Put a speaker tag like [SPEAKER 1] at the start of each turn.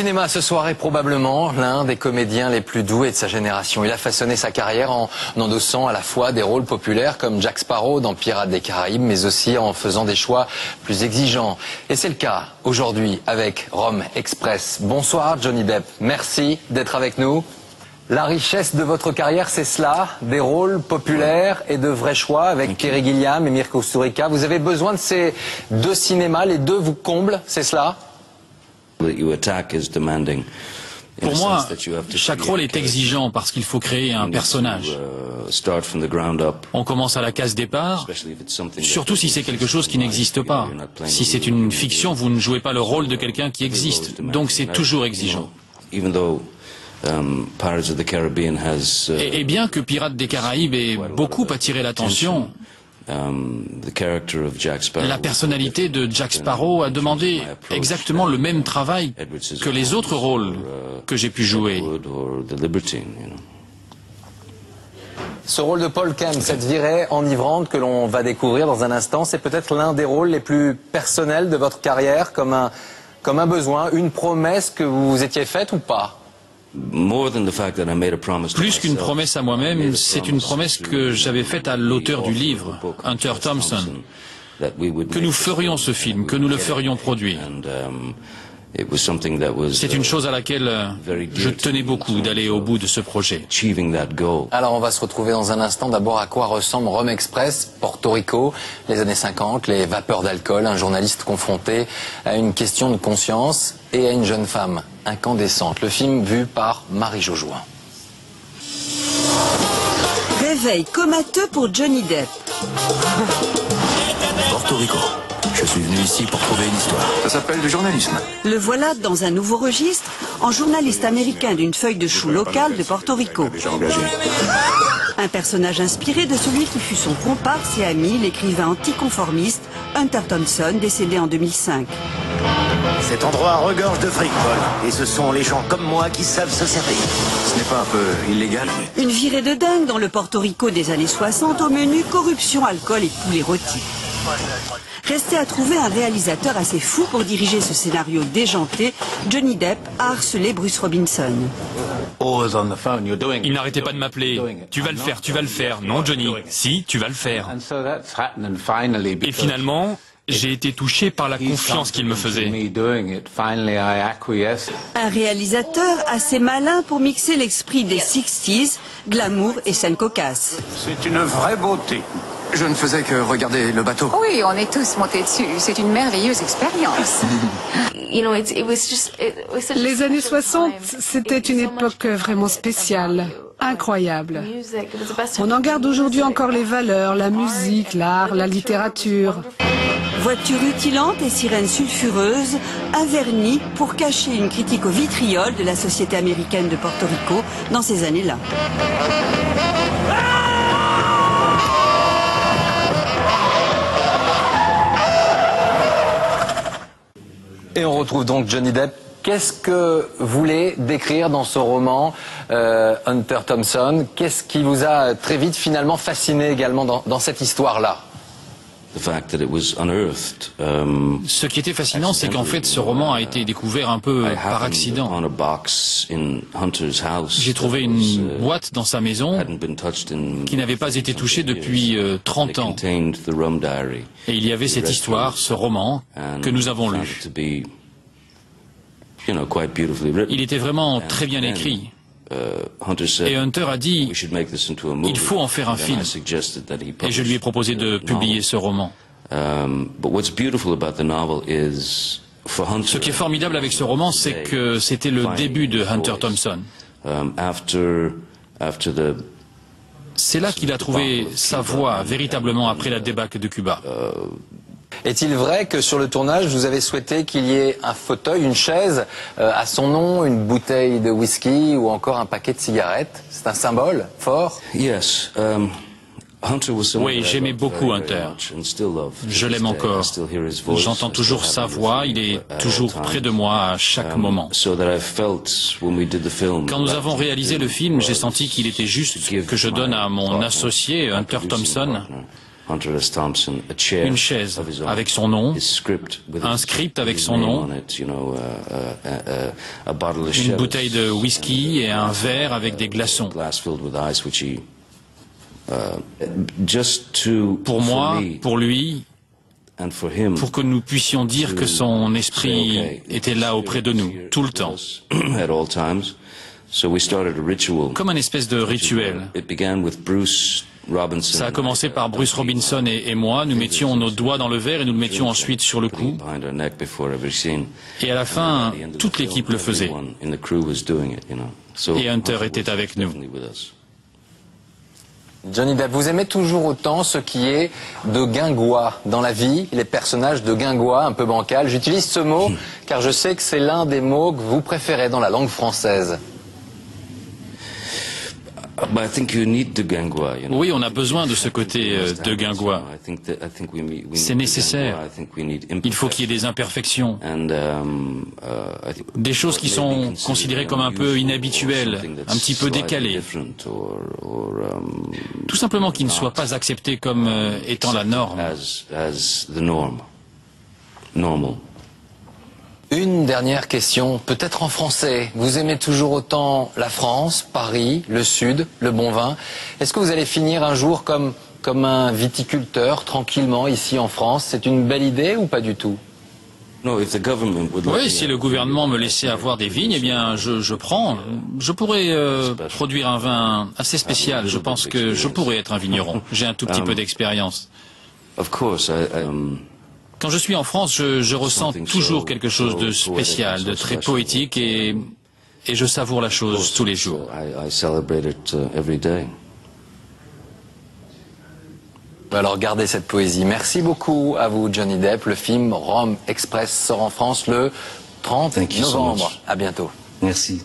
[SPEAKER 1] Le cinéma ce soir est probablement l'un des comédiens les plus doués de sa génération. Il a façonné sa carrière en endossant à la fois des rôles populaires comme Jack Sparrow dans Pirates des Caraïbes, mais aussi en faisant des choix plus exigeants. Et c'est le cas aujourd'hui avec Rome Express. Bonsoir Johnny Depp, merci d'être avec nous. La richesse de votre carrière, c'est cela, des rôles populaires et de vrais choix avec Terry Gilliam et Mirko Kusturica. Vous avez besoin de ces deux cinémas, les deux vous comblent, c'est cela ?
[SPEAKER 2] Pour moi, chaque rôle est exigeant parce qu'il faut créer un personnage. On commence à la case départ, surtout si c'est quelque chose qui n'existe pas. Si c'est une fiction, vous ne jouez pas le rôle de quelqu'un qui existe, donc c'est toujours exigeant. Et bien que Pirates des Caraïbes ait beaucoup attiré l'attention, la personnalité de Jack Sparrow a demandé exactement le même travail que les autres rôles que j'ai pu jouer.
[SPEAKER 1] Ce rôle de Paul Kent, cette virée enivrante que l'on va découvrir dans un instant, c'est peut-être l'un des rôles les plus personnels de votre carrière, comme un besoin, une promesse que vous vous étiez faite ou pas ?
[SPEAKER 2] Plus qu'une promesse à moi-même, c'est une promesse que j'avais faite à l'auteur du livre, Hunter Thompson, que nous ferions ce film, que nous le ferions produire. C'est une chose à laquelle je tenais beaucoup, d'aller au bout de ce projet.
[SPEAKER 1] Alors on va se retrouver dans un instant. D'abord, à quoi ressemble Rome Express, Porto Rico, les années 50, les vapeurs d'alcool, un journaliste confronté à une question de conscience et à une jeune femme incandescente. Le film vu par Marie Jojoin.
[SPEAKER 3] Réveil comateux pour Johnny Depp.
[SPEAKER 4] Porto Rico. Je suis venu ici pour trouver une histoire. Ça s'appelle du journalisme.
[SPEAKER 3] Le voilà dans un nouveau registre, en journaliste américain d'une feuille de chou locale de Porto Rico.
[SPEAKER 4] Déjà engagé.
[SPEAKER 3] Un personnage inspiré de celui qui fut son comparse et ami, l'écrivain anticonformiste Hunter Thompson, décédé en 2005.
[SPEAKER 5] Cet endroit regorge de fric, Paul. Et ce sont les gens comme moi qui savent se servir.
[SPEAKER 4] Ce n'est pas un peu illégal?
[SPEAKER 3] Une virée de dingue dans le Porto Rico des années 60, au menu corruption, alcool et poulet rôti. Restait à trouver un réalisateur assez fou pour diriger ce scénario déjanté. Johnny Depp a harcelé Bruce Robinson.
[SPEAKER 2] Il n'arrêtait pas de m'appeler. Tu vas le faire, tu vas le faire. Non, Johnny. Si, tu vas le faire. Et finalement, j'ai été touché par la confiance qu'il me faisait.
[SPEAKER 3] Un réalisateur assez malin pour mixer l'esprit des 60s, glamour et scène cocasse.
[SPEAKER 5] C'est une vraie beauté.
[SPEAKER 4] Je ne faisais que regarder le bateau.
[SPEAKER 6] Oui, on est tous montés dessus. C'est une merveilleuse expérience.
[SPEAKER 7] Les années 60, c'était une époque vraiment spéciale, incroyable. On en garde aujourd'hui encore les valeurs, la musique, l'art, la littérature.
[SPEAKER 3] Voiture rutilante et sirène sulfureuse, un vernis pour cacher une critique au vitriol de la société américaine de Porto Rico dans ces années-là.
[SPEAKER 1] Et on retrouve donc Johnny Depp. Qu'est-ce que voulait décrire dans ce roman Hunter Thompson? Qu'est-ce qui vous a très vite finalement fasciné également dans cette histoire-là?
[SPEAKER 2] Ce qui était fascinant, c'est qu'en fait, ce roman a été découvert un peu par accident. J'ai trouvé une boîte dans sa maison qui n'avait pas été touchée depuis 30 ans. Et il y avait cette histoire, ce roman, que nous avons lu. Il était vraiment très bien écrit. Et Hunter a dit, il faut en faire un film. Et je lui ai proposé de publier ce roman. Ce qui est formidable avec ce roman, c'est que c'était le début de Hunter Thompson. C'est là qu'il a trouvé sa voie, véritablement, après la débâcle de Cuba.
[SPEAKER 1] Est-il vrai que sur le tournage, vous avez souhaité qu'il y ait un fauteuil, une chaise à son nom, une bouteille de whisky ou encore un paquet de cigarettes? C'est un symbole fort?
[SPEAKER 2] Oui, j'aimais beaucoup Hunter. Je l'aime encore. J'entends toujours sa voix, il est toujours près de moi à chaque moment. Quand nous avons réalisé le film, j'ai senti qu'il était juste que je donne à mon associé, Hunter Thompson, une chaise avec son nom, un script avec son nom, une bouteille de whisky et un verre avec des glaçons. Pour moi, pour lui, pour que nous puissions dire que son esprit était là auprès de nous, tout le temps. Comme un espèce de rituel. Ça a commencé par Bruce Robinson et moi. Nous mettions nos doigts dans le verre et nous le mettions ensuite sur le cou. Et à la fin, toute l'équipe le faisait. Et Hunter était avec nous.
[SPEAKER 1] Johnny Depp, vous aimez toujours autant ce qui est de guingois dans la vie, les personnages de guingois, un peu bancal. J'utilise ce mot car je sais que c'est l'un des mots que vous préférez dans la langue française.
[SPEAKER 2] Oui, on a besoin de ce côté de guingois. C'est nécessaire. Il faut qu'il y ait des imperfections. Des choses qui sont considérées comme un peu inhabituelles, un petit peu décalées. Tout simplement qui ne soient pas acceptées comme étant la norme.
[SPEAKER 1] Une dernière question, peut-être en français. Vous aimez toujours autant la France, Paris, le Sud, le bon vin. Est-ce que vous allez finir un jour comme un viticulteur, tranquillement, ici en France? C'est une belle idée ou pas du tout?
[SPEAKER 2] Oui, si le gouvernement me laissait avoir des vignes, eh bien, je prends. Je pourrais produire un vin assez spécial. Je pense que je pourrais être un vigneron. J'ai un tout petit peu d'expérience. Quand je suis en France, je ressens toujours quelque chose de spécial, de très poétique et je savoure la chose tous les jours.
[SPEAKER 1] Alors gardez cette poésie. Merci beaucoup à vous, Johnny Depp. Le film Rome Express sort en France le 30 novembre. À bientôt.
[SPEAKER 8] Merci.